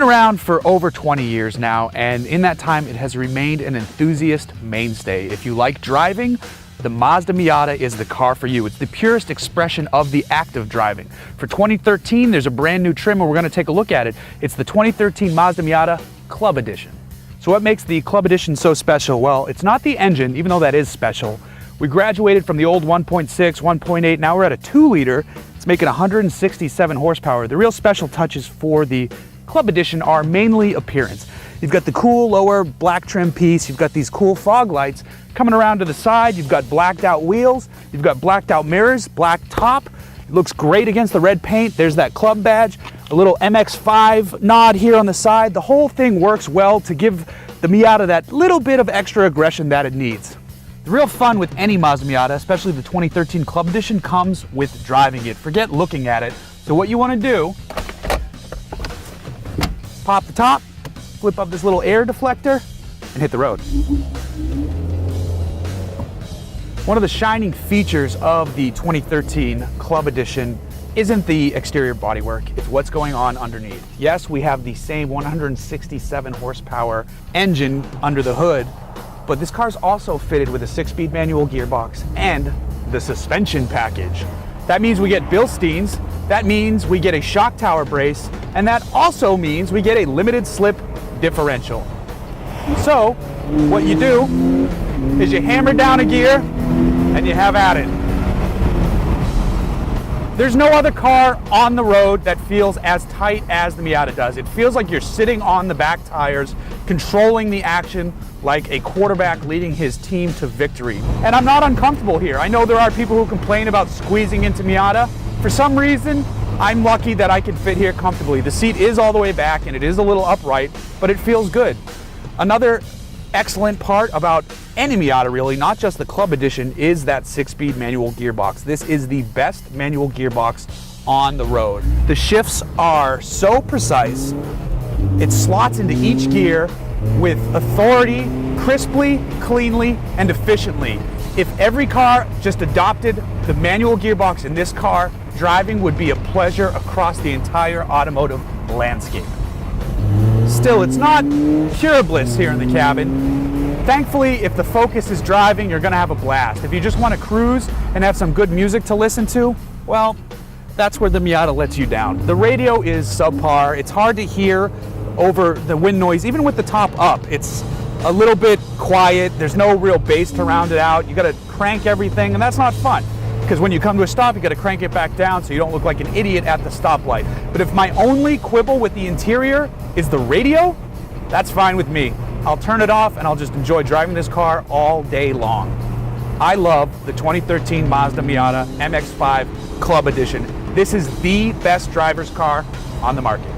been around for over 20 years now, and in that time it has remained an enthusiast mainstay. If you like driving, the Mazda Miata is the car for you. It's the purest expression of the act of driving. For 2013, there's a brand new trim and we're gonna take a look at it. It's the 2013 Mazda Miata Club Edition. So what makes the Club Edition so special? Well, it's not the engine, even though that is special. We graduated from the old 1.6, 1.8, now we're at a 2-liter. It's making 167 horsepower. The real special touches for the Club Edition are mainly appearance. You've got the cool lower black trim piece, you've got these cool fog lights coming around to the side, you've got blacked out wheels, you've got blacked out mirrors, black top. It looks great against the red paint. There's that club badge, a little MX-5 nod here on the side. The whole thing works well to give the Miata that little bit of extra aggression that it needs. The real fun with any Mazda Miata, especially the 2013 Club Edition, comes with driving it. Forget looking at it. So what you want to do, pop the top, flip up this little air deflector, and hit the road. One of the shining features of the 2013 Club Edition isn't the exterior bodywork, it's what's going on underneath. Yes, we have the same 167 horsepower engine under the hood, but this car's also fitted with a 6-speed manual gearbox and the suspension package. That means we get Bilsteins, that means we get a shock tower brace, and that also means we get a limited slip differential. So, what you do is you hammer down a gear and you have at it. There's no other car on the road that feels as tight as the Miata does. It feels like you're sitting on the back tires, controlling the action like a quarterback leading his team to victory. And I'm not uncomfortable here. I know there are people who complain about squeezing into Miata. For some reason, I'm lucky that I can fit here comfortably. The seat is all the way back and it is a little upright, but it feels good. Another excellent part about any Miata, really, not just the Club Edition, is that 6-speed manual gearbox. This is the best manual gearbox on the road. The shifts are so precise. It slots into each gear with authority, crisply, cleanly, and efficiently. If every car just adopted the manual gearbox in this car, driving would be a pleasure across the entire automotive landscape. Still, it's not pure bliss here in the cabin. Thankfully, if the focus is driving, you're gonna have a blast. If you just wanna cruise and have some good music to listen to, well, that's where the Miata lets you down. The radio is subpar. It's hard to hear over the wind noise, even with the top up. It's a little bit quiet. There's no real bass to round it out. You gotta crank everything, and that's not fun. Because when you come to a stop, you gotta crank it back down so you don't look like an idiot at the stoplight. But if my only quibble with the interior is the radio, that's fine with me. I'll turn it off and I'll just enjoy driving this car all day long. I love the 2013 Mazda Miata MX-5 Club Edition. This is the best driver's car on the market.